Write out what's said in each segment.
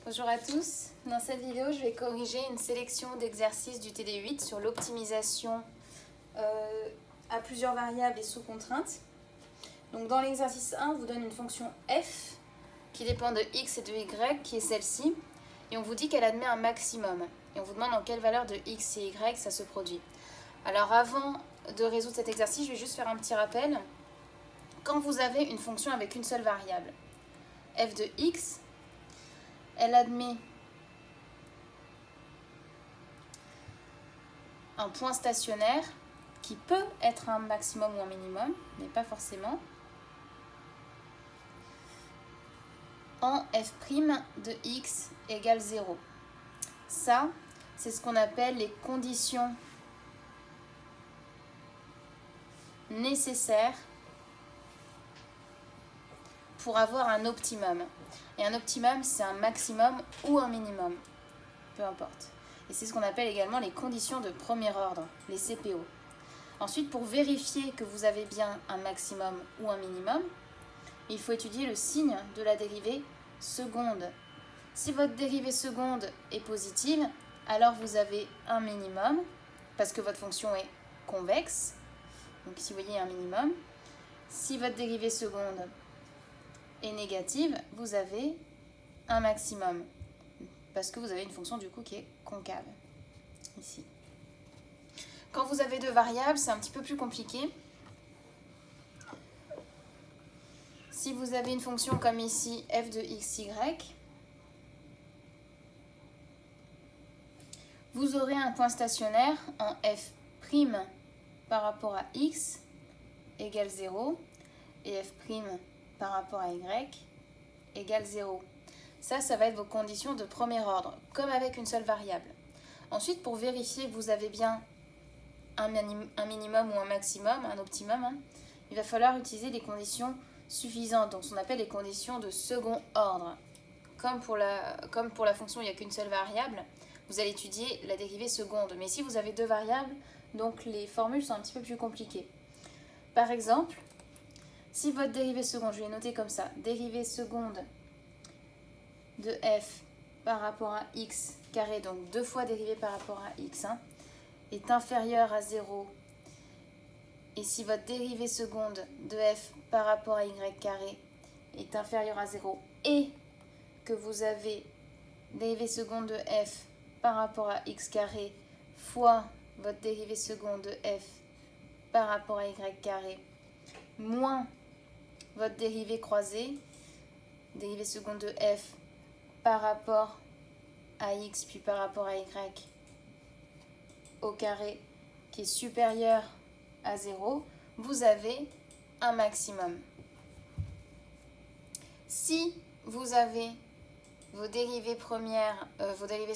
Bonjour à tous, dans cette vidéo je vais corriger une sélection d'exercices du TD8 sur l'optimisation à plusieurs variables et sous contrainte. Donc dans l'exercice 1, on vous donne une fonction f qui dépend de x et de y qui est celle-ci et on vous dit qu'elle admet un maximum et on vous demande en quelle valeur de x et y ça se produit. Alors avant de résoudre cet exercice, je vais juste faire un petit rappel. Quand vous avez une fonction avec une seule variable, f de x, elle admet un point stationnaire qui peut être un maximum ou un minimum, mais pas forcément, en f' de x égale 0. Ça, c'est ce qu'on appelle les conditions nécessaires pour avoir un optimum. Et un optimum, c'est un maximum ou un minimum, peu importe. Et c'est ce qu'on appelle également les conditions de premier ordre, les CPO. Ensuite, pour vérifier que vous avez bien un maximum ou un minimum, il faut étudier le signe de la dérivée seconde. Si votre dérivée seconde est positive, alors vous avez un minimum, parce que votre fonction est convexe. Donc ici, vous voyez un minimum. Si votre dérivée seconde est négative, vous avez un maximum, parce que vous avez une fonction du coup qui est concave, ici. Quand vous avez deux variables, c'est un petit peu plus compliqué. Si vous avez une fonction comme ici, f de xy, vous aurez un point stationnaire en f' par rapport à x égale 0 et f' par rapport à y égale 0. Ça va être vos conditions de premier ordre, comme avec une seule variable. Ensuite, pour vérifier que vous avez bien un minimum ou un maximum, un optimum, il va falloir utiliser des conditions suffisantes, donc ce qu'on appelle les conditions de second ordre. Comme pour la fonction où il n'y a qu'une seule variable, vous allez étudier la dérivée seconde. Mais ici, vous avez deux variables, donc les formules sont un petit peu plus compliquées. Par exemple, si votre dérivée seconde, je vais noter comme ça, dérivée seconde de f par rapport à x carré, donc deux fois dérivée par rapport à x, est inférieure à 0, et si votre dérivée seconde de f par rapport à y carré est inférieure à 0 et que vous avez dérivée seconde de f par rapport à x carré fois votre dérivée seconde de f par rapport à y carré moins votre dérivée croisée, dérivée seconde de f par rapport à x puis par rapport à y au carré qui est supérieur à 0, vous avez un maximum. Si vous avez vos dérivées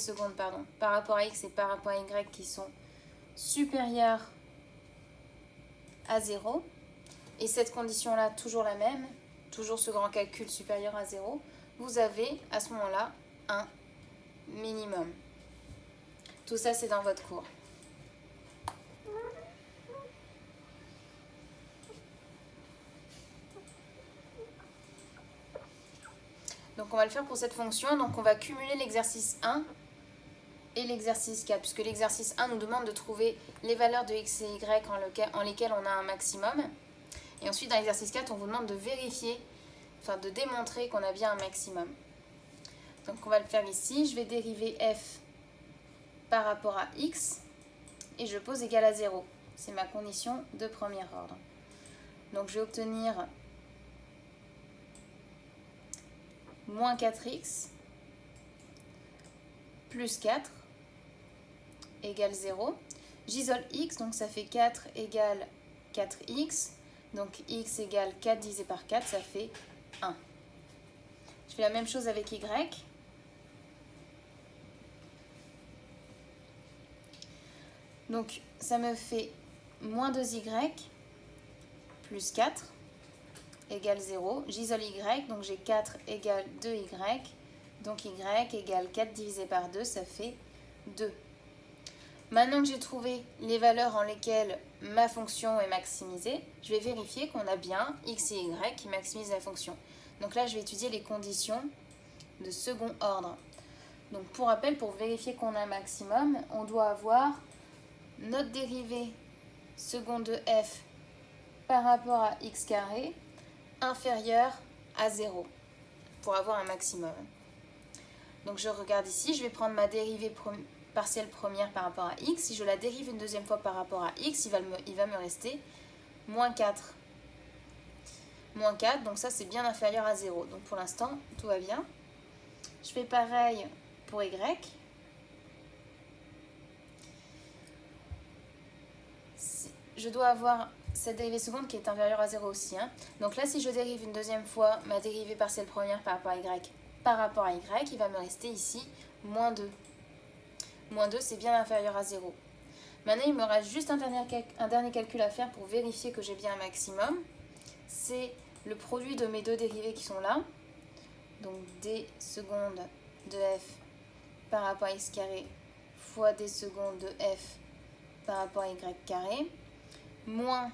secondes par rapport à x et par rapport à y qui sont supérieures à 0, et cette condition-là toujours la même, toujours ce grand calcul supérieur à 0, vous avez à ce moment-là un minimum. Tout ça, c'est dans votre cours. Donc on va le faire pour cette fonction. Donc on va cumuler l'exercice 1 et l'exercice 4, puisque l'exercice 1 nous demande de trouver les valeurs de x et y en lesquelles on a un maximum. Et ensuite dans l'exercice 4, on vous demande de vérifier, de démontrer qu'on a bien un maximum. Donc on va le faire ici. Je vais dériver f par rapport à x et je pose égal à 0. C'est ma condition de premier ordre. Donc je vais obtenir moins 4x plus 4 égale 0. J'isole x, donc ça fait 4 égale 4x. Donc x égale 4 divisé par 4, ça fait 1. Je fais la même chose avec y. Donc ça me fait moins 2y plus 4 égale 0. J'isole y, donc j'ai 4 égale 2y. Donc y égale 4 divisé par 2, ça fait 2. Maintenant que j'ai trouvé les valeurs en lesquelles ma fonction est maximisée, je vais vérifier qu'on a bien x et y qui maximisent la fonction. Donc là, je vais étudier les conditions de second ordre. Donc pour rappel, pour vérifier qu'on a un maximum, on doit avoir notre dérivée seconde de f par rapport à x carré inférieur à 0 pour avoir un maximum. Donc je regarde ici, je vais prendre ma dérivée partielle première par rapport à x. Si je la dérive une deuxième fois par rapport à x, il va me rester moins 4. Moins 4, donc ça c'est bien inférieur à 0. Donc pour l'instant, tout va bien. Je fais pareil pour y. Je dois avoir cette dérivée seconde qui est inférieure à 0 aussi. Donc là, si je dérive une deuxième fois ma dérivée partielle première par rapport à y, il va me rester ici moins 2. Moins 2, c'est bien inférieur à 0. Maintenant, il me reste juste un dernier calcul à faire pour vérifier que j'ai bien un maximum. C'est le produit de mes deux dérivées qui sont là. Donc d seconde de f par rapport à x carré fois d seconde de f par rapport à y carré, moins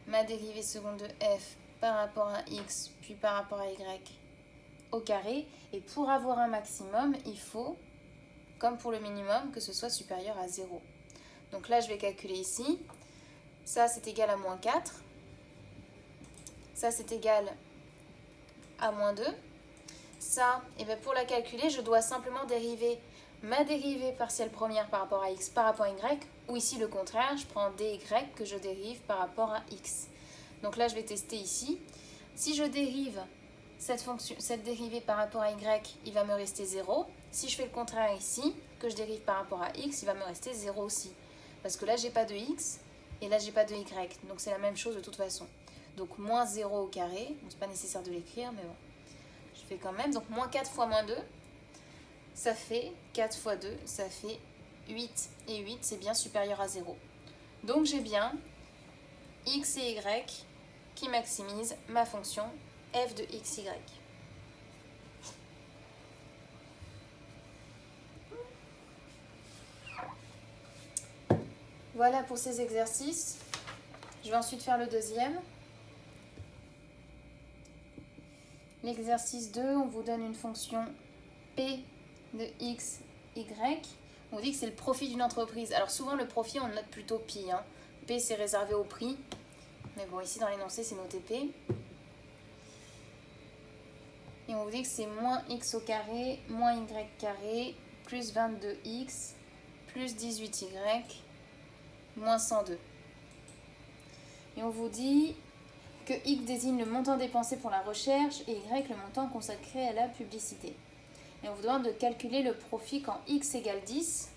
ma dérivée seconde de f par rapport à x, puis par rapport à y au carré. Et pour avoir un maximum, il faut, comme pour le minimum, que ce soit supérieur à 0. Donc là, je vais calculer ici. Ça, c'est égal à moins 4. Ça, c'est égal à moins 2. Ça, et bien pour la calculer, je dois simplement dériver ma dérivée partielle première par rapport à x par rapport à y, ou ici le contraire, je prends dy que je dérive par rapport à x. Donc là, je vais tester ici. Si je dérive cette dérivée par rapport à y, il va me rester 0. Si je fais le contraire ici, que je dérive par rapport à x, il va me rester 0 aussi. Parce que là, j'ai pas de x et là, j'ai pas de y. Donc c'est la même chose de toute façon. Donc moins 0 au carré. Bon, c'est pas nécessaire de l'écrire, mais bon. Je fais quand même. Donc moins 4 fois moins 2, ça fait 4 fois 2, ça fait 8. Et 8, c'est bien supérieur à 0. Donc j'ai bien x et y qui maximisent ma fonction f de xy. Voilà pour ces exercices. Je vais ensuite faire le deuxième. L'exercice 2, on vous donne une fonction P de x, y. On dit que c'est le profit d'une entreprise. Alors souvent le profit, on le note plutôt pi. P, c'est réservé au prix. Mais bon, ici dans l'énoncé, c'est noté P. Et on vous dit que c'est moins x au carré, moins y carré, plus 22x, plus 18y, moins 102. Et on vous dit que x désigne le montant dépensé pour la recherche et y le montant consacré à la publicité. Et on vous demande de calculer le profit quand x égale 10,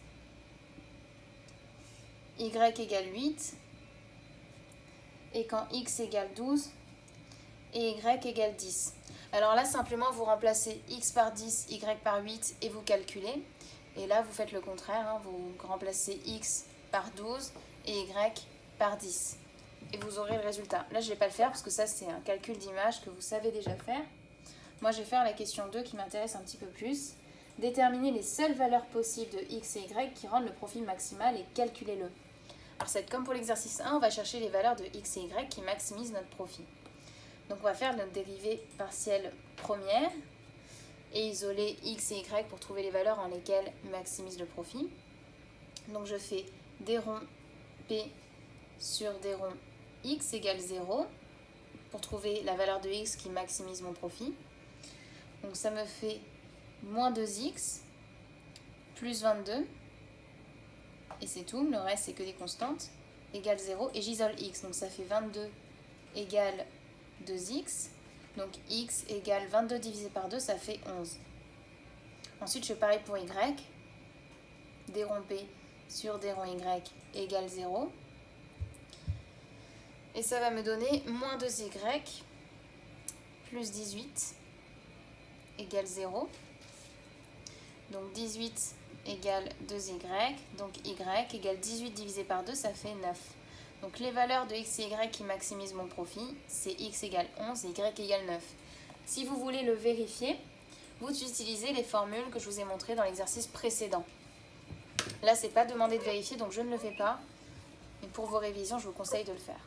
y égale 8, et quand x égale 12, et y égale 10. Alors là, simplement, vous remplacez x par 10, y par 8, et vous calculez. Et là, vous faites le contraire, vous remplacez x par 12 et y par 10. Et vous aurez le résultat. Là, je ne vais pas le faire parce que ça, c'est un calcul d'image que vous savez déjà faire. Moi, je vais faire la question 2 qui m'intéresse un petit peu plus. Déterminer les seules valeurs possibles de x et y qui rendent le profit maximal et calculez-le. Alors, ça va être comme pour l'exercice 1, on va chercher les valeurs de x et y qui maximisent notre profit. Donc, on va faire notre dérivée partielle première et isoler x et y pour trouver les valeurs en lesquelles maximise le profit. Donc, je fais d rond p sur d rond x égale 0 pour trouver la valeur de x qui maximise mon profit. Donc ça me fait moins 2x plus 22, et c'est tout, le reste c'est que des constantes, égale 0, et j'isole x, donc ça fait 22 égale 2x, donc x égale 22 divisé par 2, ça fait 11. Ensuite je fais pareil pour y, d rond p sur d rond y égale 0, et ça va me donner moins 2y plus 18 égale 0. Donc 18 égale 2y. Donc y égale 18 divisé par 2, ça fait 9. Donc les valeurs de x et y qui maximisent mon profit, c'est x égale 11 et y égale 9. Si vous voulez le vérifier, vous utilisez les formules que je vous ai montrées dans l'exercice précédent. Là, ce n'est pas demandé de vérifier, donc je ne le fais pas. Mais pour vos révisions, je vous conseille de le faire.